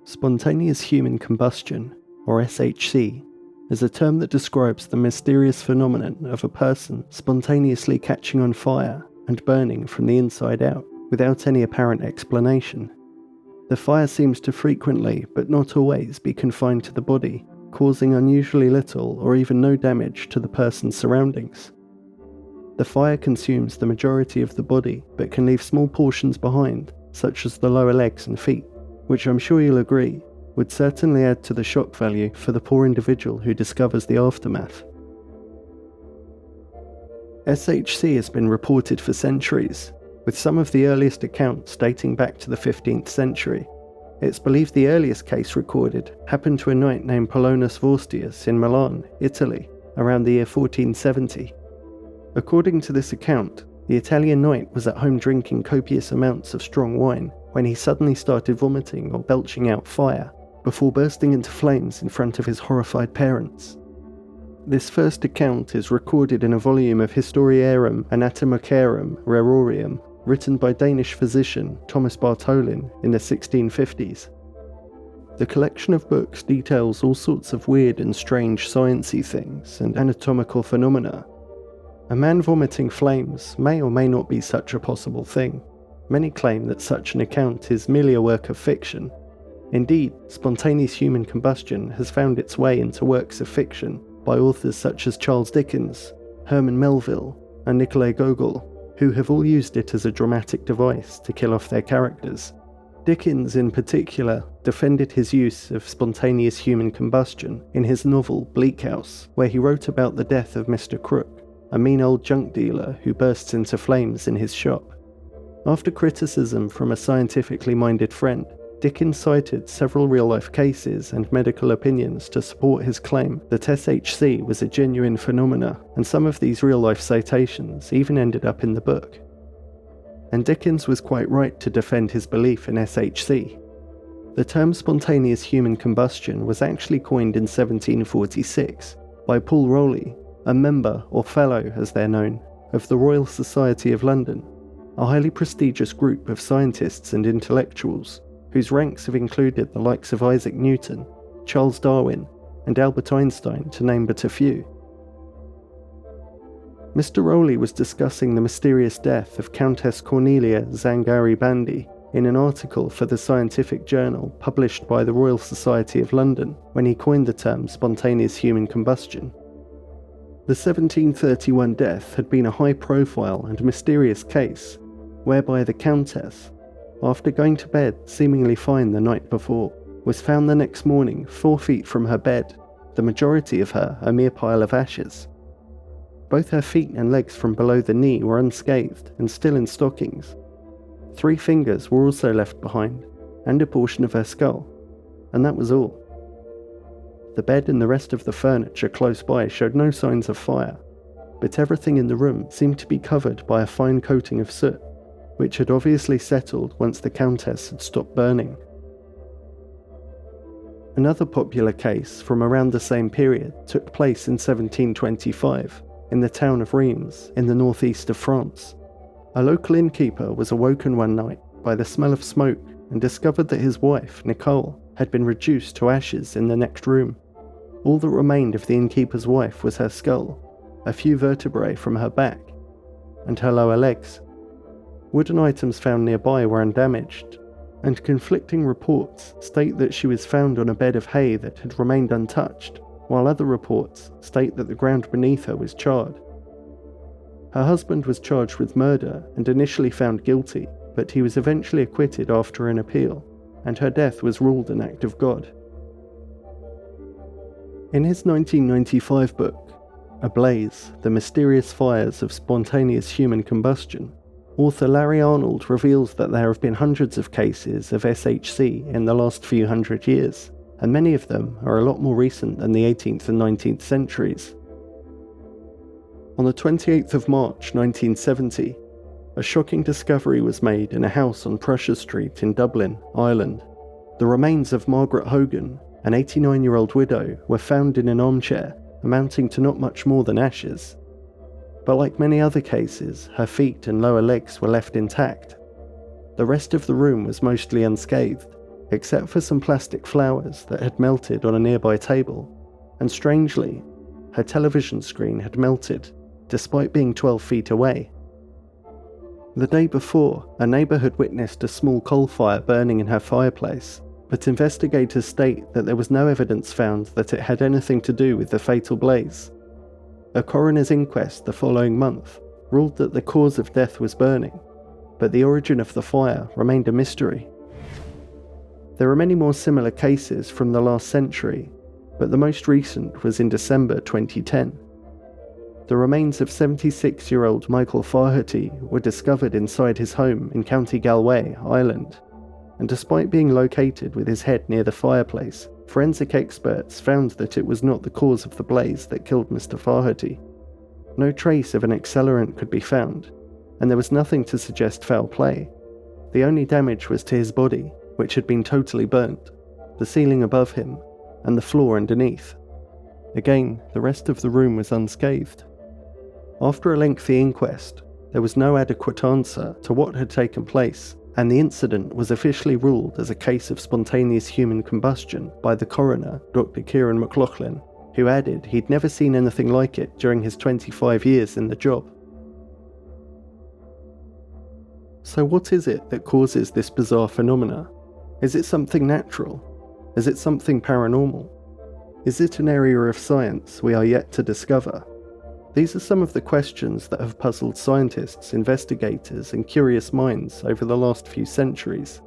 Spontaneous human combustion, or SHC, is a term that describes the mysterious phenomenon of a person spontaneously catching on fire and burning from the inside out without any apparent explanation. The fire seems to frequently, but not always, be confined to the body, causing unusually little or even no damage to the person's surroundings. The fire consumes the majority of the body, but can leave small portions behind, such as the lower legs and feet, which I'm sure you'll agree would certainly add to the shock value for the poor individual who discovers the aftermath. SHC has been reported for centuries, with some of the earliest accounts dating back to the 15th century. It's believed the earliest case recorded happened to a knight named Polonius Vorstius in Milan, Italy, around the year 1470. According to this account, the Italian knight was at home drinking copious amounts of strong wine when he suddenly started vomiting or belching out fire, before bursting into flames in front of his horrified parents. This first account is recorded in a volume of Historiarum Anatomicarum Rarorium, written by Danish physician Thomas Bartholin in the 1650s. The collection of books details all sorts of weird and strange sciencey things and anatomical phenomena. A man vomiting flames may or may not be such a possible thing. Many claim that such an account is merely a work of fiction. Indeed, spontaneous human combustion has found its way into works of fiction by authors such as Charles Dickens, Herman Melville, and Nikolai Gogol, who have all used it as a dramatic device to kill off their characters. Dickens, in particular, defended his use of spontaneous human combustion in his novel Bleak House, where he wrote about the death of Mr. Crook, a mean old junk dealer who bursts into flames in his shop. After criticism from a scientifically minded friend, Dickens cited several real-life cases and medical opinions to support his claim that SHC was a genuine phenomena, and some of these real-life citations even ended up in the book. And Dickens was quite right to defend his belief in SHC. The term spontaneous human combustion was actually coined in 1746 by Paul Rowley, a member, or fellow as they're known, of the Royal Society of London, a highly prestigious group of scientists and intellectuals whose ranks have included the likes of Isaac Newton, Charles Darwin, and Albert Einstein, to name but a few. Mr. Rowley was discussing the mysterious death of Countess Cornelia Zangari Bandi in an article for the Scientific Journal published by the Royal Society of London when he coined the term spontaneous human combustion. The 1731 death had been a high-profile and mysterious case whereby the Countess, after going to bed seemingly fine the night before, was found the next morning 4 feet from her bed, the majority of her a mere pile of ashes. Both her feet and legs from below the knee were unscathed and still in stockings. 3 fingers were also left behind, and a portion of her skull, and that was all. The bed and the rest of the furniture close by showed no signs of fire, but everything in the room seemed to be covered by a fine coating of soot, which had obviously settled once the Countess had stopped burning. Another popular case from around the same period took place in 1725 in the town of Reims in the northeast of France. A local innkeeper was awoken one night by the smell of smoke and discovered that his wife, Nicole, had been reduced to ashes in the next room. All that remained of the innkeeper's wife was her skull, a few vertebrae from her back, and her lower legs. Wooden items found nearby were undamaged, and conflicting reports state that she was found on a bed of hay that had remained untouched, while other reports state that the ground beneath her was charred. Her husband was charged with murder and initially found guilty, but he was eventually acquitted after an appeal, and her death was ruled an act of God. In his 1995 book, Ablaze: The Mysterious Fires of Spontaneous Human Combustion, author Larry Arnold reveals that there have been hundreds of cases of SHC in the last few hundred years, and many of them are a lot more recent than the 18th and 19th centuries. On the 28th of March 1970, a shocking discovery was made in a house on Prussia Street in Dublin, Ireland. The remains of Margaret Hogan, an 89-year-old widow, were found in an armchair, amounting to not much more than ashes. but like many other cases, her feet and lower legs were left intact. The rest of the room was mostly unscathed, except for some plastic flowers that had melted on a nearby table, and strangely, her television screen had melted, despite being 12 feet away. The day before, a neighbour had witnessed a small coal fire burning in her fireplace, but investigators state that there was no evidence found that it had anything to do with the fatal blaze. A coroner's inquest the following month ruled that the cause of death was burning, but the origin of the fire remained a mystery. There are many more similar cases from the last century, but the most recent was in December 2010. The remains of 76-year-old Michael Faherty were discovered inside his home in County Galway, Ireland, and despite being located with his head near the fireplace, forensic experts found that it was not the cause of the blaze that killed Mr. Faherty. No trace of an accelerant could be found, and there was nothing to suggest foul play. The only damage was to his body, which had been totally burnt, the ceiling above him, and the floor underneath. Again, the rest of the room was unscathed. After a lengthy inquest, there was no adequate answer to what had taken place, and the incident was officially ruled as a case of spontaneous human combustion by the coroner, Dr. Kieran McLaughlin, who added he'd never seen anything like it during his 25 years in the job. So what is it that causes this bizarre phenomena? Is it something natural? Is it something paranormal? Is it an area of science we are yet to discover? These are some of the questions that have puzzled scientists, investigators, and curious minds over the last few centuries.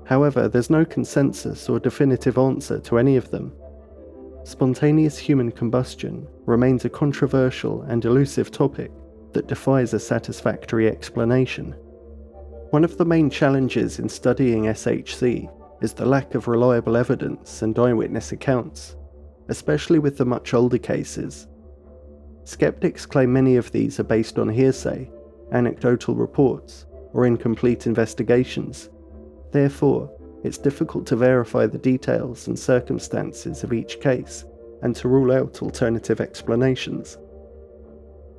However, there's no consensus or definitive answer to any of them. Spontaneous human combustion remains a controversial and elusive topic that defies a satisfactory explanation. One of the main challenges in studying SHC is the lack of reliable evidence and eyewitness accounts, especially with the much older cases. Skeptics claim many of these are based on hearsay, anecdotal reports, or incomplete investigations. Therefore, it's difficult to verify the details and circumstances of each case and to rule out alternative explanations.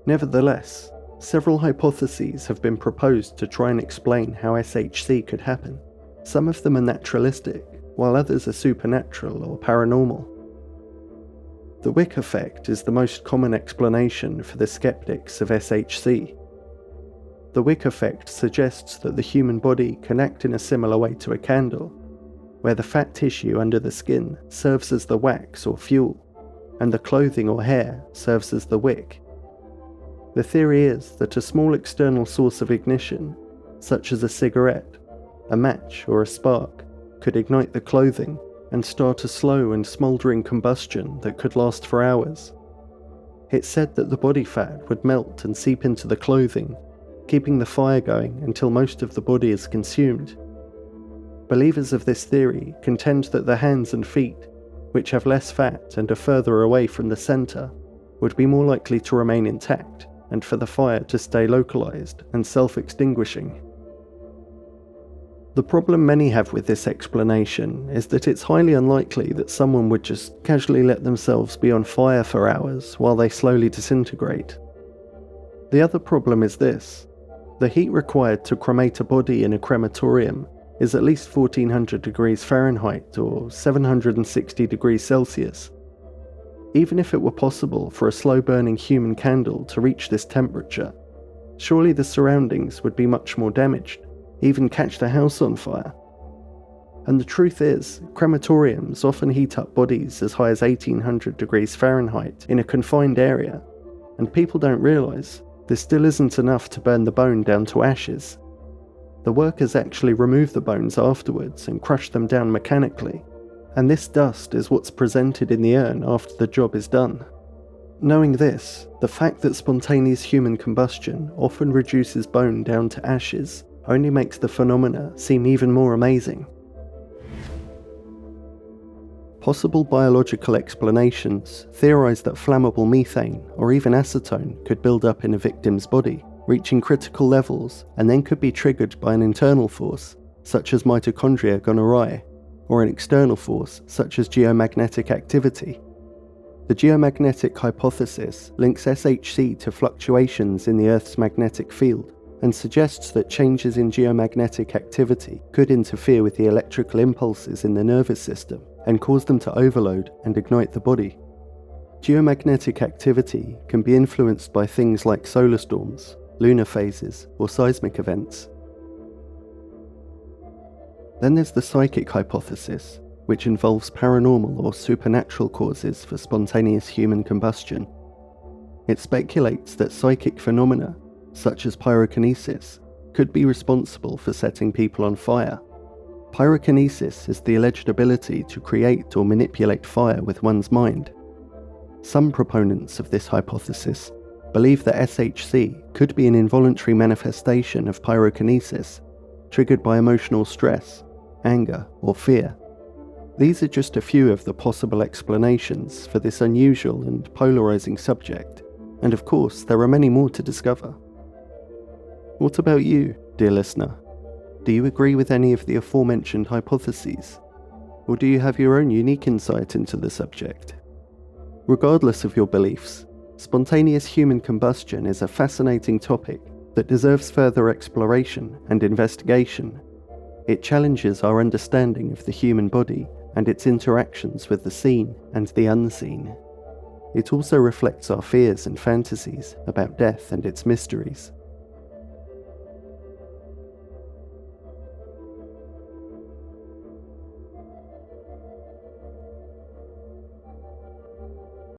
Nevertheless, several hypotheses have been proposed to try and explain how SHC could happen. Some of them are naturalistic, while others are supernatural or paranormal. The Wick effect is the most common explanation for the skeptics of SHC. The Wick effect suggests that the human body can act in a similar way to a candle, where the fat tissue under the skin serves as the wax or fuel, and the clothing or hair serves as the wick. The theory is that a small external source of ignition, such as a cigarette, a match, or a spark, could ignite the clothing and start a slow and smouldering combustion that could last for hours. It's said that the body fat would melt and seep into the clothing, keeping the fire going until most of the body is consumed. Believers of this theory contend that the hands and feet, which have less fat and are further away from the centre, would be more likely to remain intact and for the fire to stay localised and self-extinguishing. The problem many have with this explanation is that it's highly unlikely that someone would just casually let themselves be on fire for hours while they slowly disintegrate. The other problem is this: the heat required to cremate a body in a crematorium is at least 1400 degrees Fahrenheit or 760 degrees Celsius. Even if it were possible for a slow-burning human candle to reach this temperature, surely the surroundings would be much more damaged, even catch the house on fire. And the truth is, crematoriums often heat up bodies as high as 1800 degrees Fahrenheit in a confined area, and people don't realise this still isn't enough to burn the bone down to ashes. The workers actually remove the bones afterwards and crush them down mechanically, and this dust is what's presented in the urn after the job is done. Knowing this, the fact that spontaneous human combustion often reduces bone down to ashes only makes the phenomena seem even more amazing. Possible biological explanations theorize that flammable methane or even acetone could build up in a victim's body, reaching critical levels, and then could be triggered by an internal force, such as mitochondria gone awry, or an external force, such as geomagnetic activity. The geomagnetic hypothesis links SHC to fluctuations in the Earth's magnetic field and suggests that changes in geomagnetic activity could interfere with the electrical impulses in the nervous system and cause them to overload and ignite the body. Geomagnetic activity can be influenced by things like solar storms, lunar phases, or seismic events. Then there's the psychic hypothesis, which involves paranormal or supernatural causes for spontaneous human combustion. It speculates that psychic phenomena, such as pyrokinesis, could be responsible for setting people on fire. Pyrokinesis is the alleged ability to create or manipulate fire with one's mind. Some proponents of this hypothesis believe that SHC could be an involuntary manifestation of pyrokinesis, triggered by emotional stress, anger, or fear. These are just a few of the possible explanations for this unusual and polarizing subject, and of course there are many more to discover. What about you, dear listener? Do you agree with any of the aforementioned hypotheses? Or do you have your own unique insight into the subject? Regardless of your beliefs, spontaneous human combustion is a fascinating topic that deserves further exploration and investigation. It challenges our understanding of the human body and its interactions with the seen and the unseen. It also reflects our fears and fantasies about death and its mysteries.